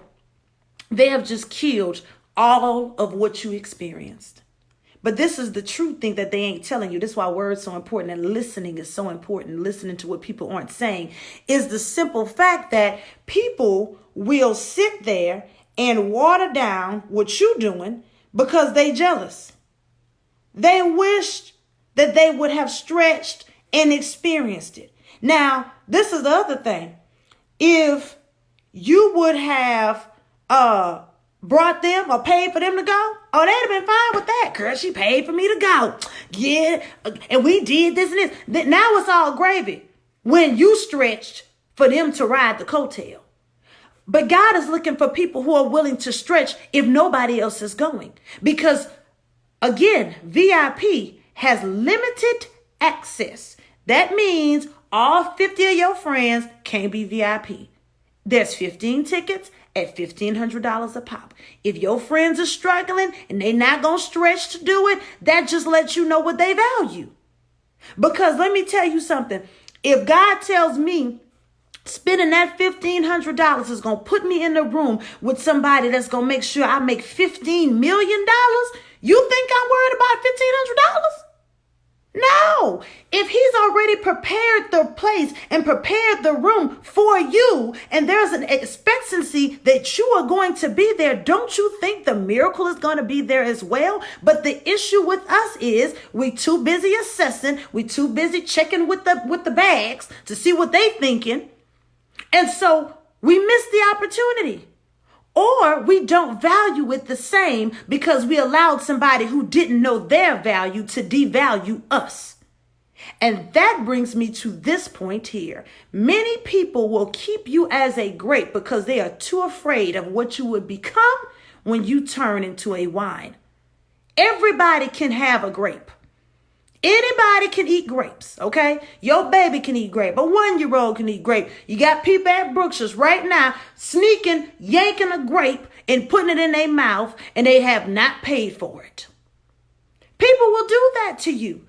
they have just killed all of what you experienced. But this is the true thing that they ain't telling you. This is why words so important and listening is so important. Listening to what people aren't saying is the simple fact that people will sit there and water down what you're doing because they jealous. They wished that they would have stretched and experienced it. Now, this is the other thing. If you would have brought them or paid for them to go, oh, they'd have been fine with that. Girl, she paid for me to go. Yeah, and we did this and this. Now it's all gravy when you stretched for them to ride the coattail. But God is looking for people who are willing to stretch if nobody else is going. Because again, VIP has limited access. That means All 50 of your friends can't be VIP. There's 15 tickets at $1,500 a pop. If your friends are struggling and they not going to stretch to do it, that just lets you know what they value. Because let me tell you something. If God tells me spending that $1,500 is going to put me in the room with somebody that's going to make sure I make $15 million, you think I'm worried about $1,500? No. If he's already prepared the place and prepared the room for you, and there's an expectancy that you are going to be there, don't you think the miracle is going to be there as well? But the issue with us is we too busy assessing, we too busy checking with the bags to see what they thinking. And so we miss the opportunity. Or we don't value it the same because we allowed somebody who didn't know their value to devalue us. And that brings me to this point here. Many people will keep you as a grape because they are too afraid of what you would become when you turn into a wine. Everybody can have a grape. Anybody can eat grapes, okay? Your baby can eat grape. A 1-year-old can eat grape. You got people at Brookshire's right now sneaking, yanking a grape and putting it in their mouth, and they have not paid for it. People will do that to you.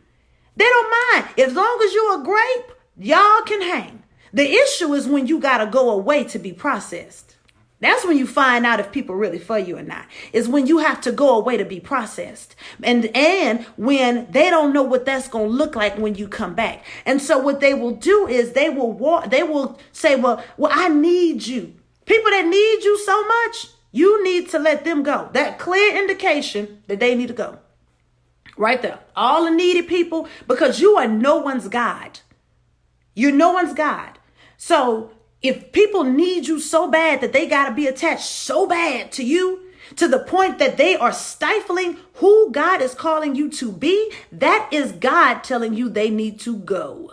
They don't mind. As long as you're a grape, y'all can hang. The issue is when you got to go away to be processed. That's when you find out if people really for you or not. Is when you have to go away to be processed. And when they don't know what that's going to look like when you come back. And so what they will do is they will say, well, I need you. People that need you so much, you need to let them go. That clear indication that they need to go. Right there. All the needy people, because you are no one's God. You're no one's God. So if people need you so bad that they got to be attached so bad to you, to the point that they are stifling who God is calling you to be, that is God telling you they need to go.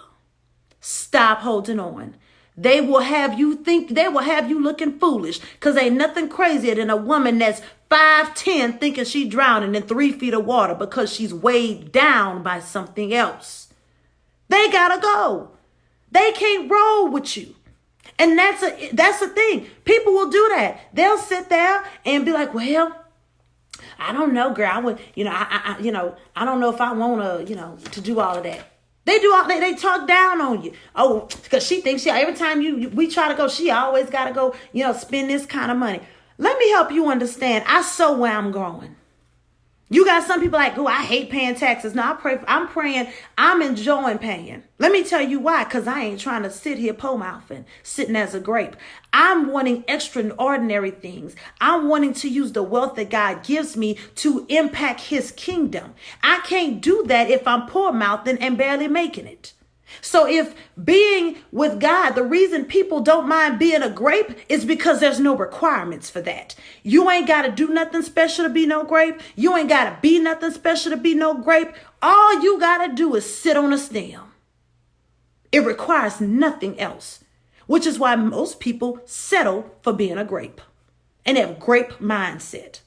Stop holding on. They will have you looking foolish, because ain't nothing crazier than a woman that's 5'10" thinking she drowning in 3 feet of water because she's weighed down by something else. They gotta go. They can't roll with you. And that's the thing. People will do that. They'll sit there and be like, well, I don't know, girl. I would, I don't know if I want to, to do all of that. They talk down on you. Oh, because she thinks every time we try to go, she always got to go, spend this kind of money. Let me help you understand. I sow where I'm growing. You got some people like, oh, I hate paying taxes. No, I'm enjoying paying. Let me tell you why, because I ain't trying to sit here po-mouthing, sitting as a grape. I'm wanting extraordinary things. I'm wanting to use the wealth that God gives me to impact his kingdom. I can't do that if I'm poor-mouthing and barely making it. So if being with God, the reason people don't mind being a grape is because there's no requirements for that. You ain't got to do nothing special to be no grape. You ain't got to be nothing special to be no grape. All you got to do is sit on a stem. It requires nothing else, which is why most people settle for being a grape and have grape mindset.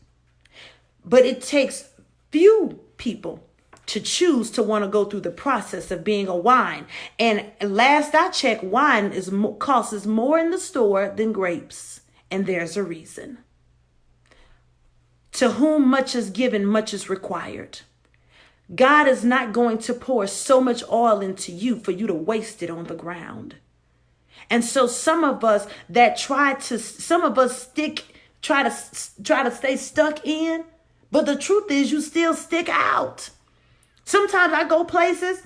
But it takes few people to choose to want to go through the process of being a wine. And last I checked, wine costs more in the store than grapes. And there's a reason. To whom much is given, much is required. God is not going to pour so much oil into you for you to waste it on the ground. And so some of us try to stay stuck in, but the truth is you still stick out. Sometimes I go places,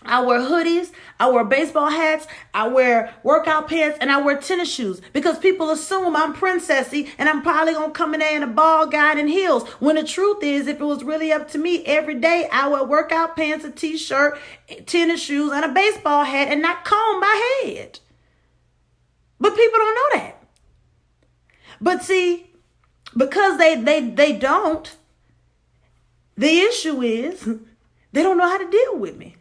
I wear hoodies, I wear baseball hats, I wear workout pants, and I wear tennis shoes because people assume I'm princessy and I'm probably going to come in there in a ball gown and heels. When the truth is, if it was really up to me, every day I wear workout pants, a t-shirt, tennis shoes, and a baseball hat and not comb my head. But people don't know that. But see, because they don't, the issue is they don't know how to deal with me.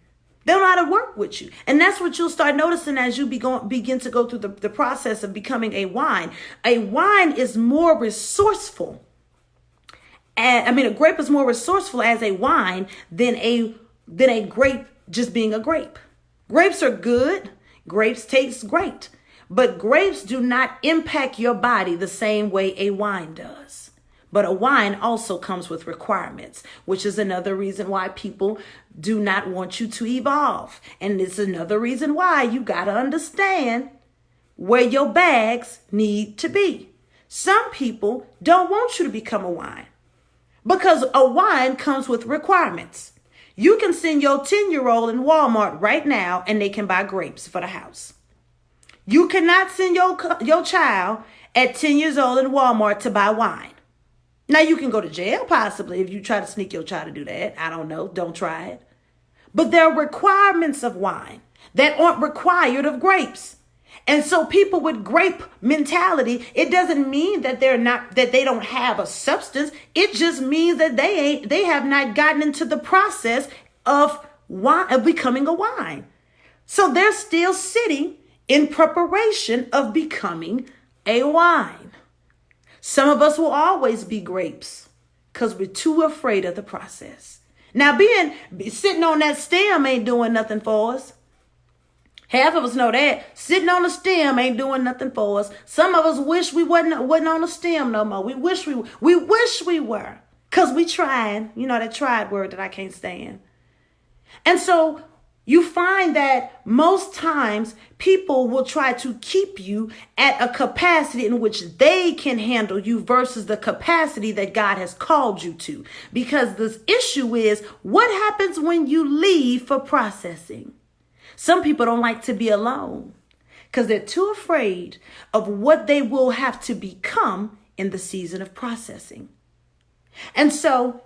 They don't know how to work with you. And that's what you'll start noticing as you begin to go through the process of becoming a wine. A wine is more resourceful. A grape is more resourceful as a wine than a grape just being a grape. Grapes are good. Grapes taste great, but grapes do not impact your body the same way a wine does. But a wine also comes with requirements, which is another reason why people do not want you to evolve. And it's another reason why you got to understand where your bags need to be. Some people don't want you to become a wine because a wine comes with requirements. You can send your 10-year-old in Walmart right now and they can buy grapes for the house. You cannot send your child at 10 years old in Walmart to buy wine. Now, you can go to jail possibly if you try to sneak your child to do that. I don't know. Don't try it. But there are requirements of wine that aren't required of grapes. And so people with grape mentality, it doesn't mean that they don't have a substance. It just means that they have not gotten into the process of wine, of becoming a wine. So they're still sitting in preparation of becoming a wine. Some of us will always be grapes because we're too afraid of the process. Now, sitting on that stem ain't doing nothing for us. Half of us know that. Sitting on the stem ain't doing nothing for us. Some of us wish we wasn't on the stem no more. We wish we were. Because we trying. You know that tried word that I can't stand. And so you find that most times people will try to keep you at a capacity in which they can handle you versus the capacity that God has called you to. Because the issue is, what happens when you leave for processing? Some people don't like to be alone because they're too afraid of what they will have to become in the season of processing. And so,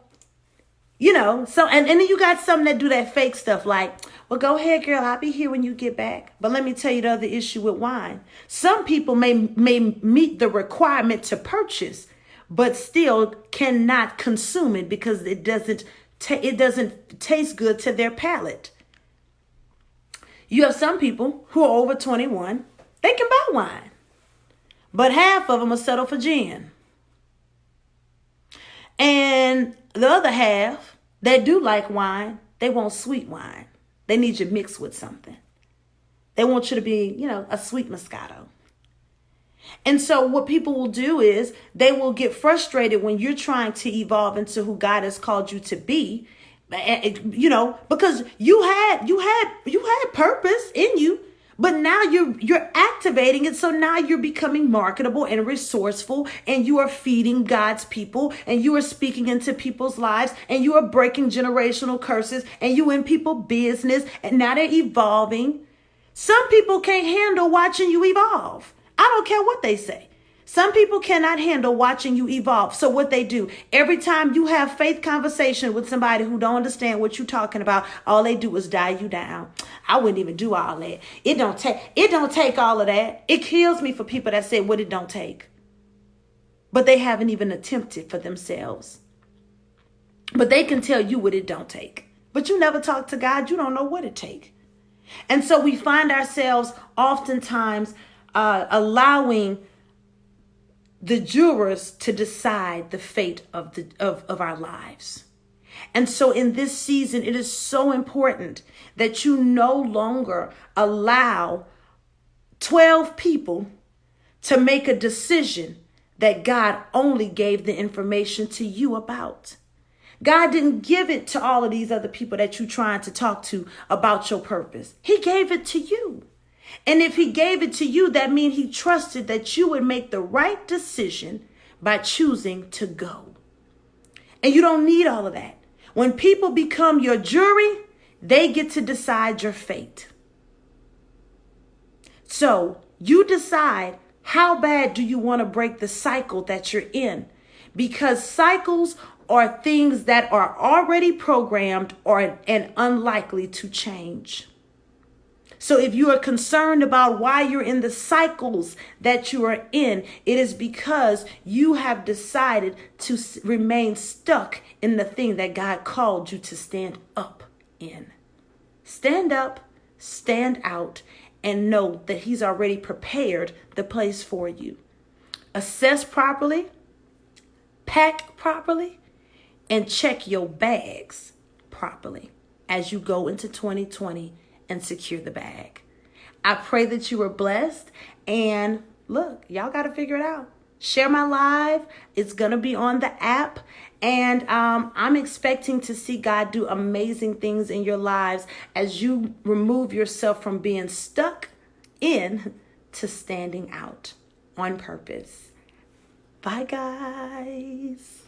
and then you got some that do that fake stuff like, well, go ahead, girl, I'll be here when you get back. But let me tell you the other issue with wine. Some people may meet the requirement to purchase, but still cannot consume it because it doesn't taste good to their palate. You have some people who are over 21, they can buy wine, but half of them will settle for gin. And the other half that do like wine, they want sweet wine. They need you mixed with something. They want you to be, a sweet Moscato. And so what people will do is they will get frustrated when you're trying to evolve into who God has called you to be. Because you had purpose in you, but now you're activating it. So now you're becoming marketable and resourceful, and you are feeding God's people, and you are speaking into people's lives, and you are breaking generational curses, and you in people's business, and now they're evolving. Some people can't handle watching you evolve. I don't care what they say. Some people cannot handle watching you evolve. So what they do, every time you have faith conversation with somebody who don't understand what you're talking about, all they do is die you down. I wouldn't even do all that. It don't take all of that. It kills me for people that say what it don't take. But they haven't even attempted for themselves. But they can tell you what it don't take. But you never talk to God. You don't know what it take. And so we find ourselves oftentimes allowing the jurors to decide the fate of our lives. And so in this season, it is so important that you no longer allow 12 people to make a decision that God only gave the information to you about. God didn't give it to all of these other people that you're trying to talk to about your purpose. He gave it to you. And if he gave it to you, that means he trusted that you would make the right decision by choosing to go. And you don't need all of that. When people become your jury, they get to decide your fate. So you decide, how bad do you want to break the cycle that you're in? Because cycles are things that are already programmed and unlikely to change. So if you are concerned about why you're in the cycles that you are in, it is because you have decided to remain stuck in the thing that God called you to stand up in. Stand up, stand out, and know that he's already prepared the place for you. Assess properly, pack properly, and check your bags properly as you go into 2020 and secure the bag. I pray that you were blessed. And look, y'all got to figure it out. Share my live. It's going to be on the app. And I'm expecting to see God do amazing things in your lives as you remove yourself from being stuck in to standing out on purpose. Bye, guys.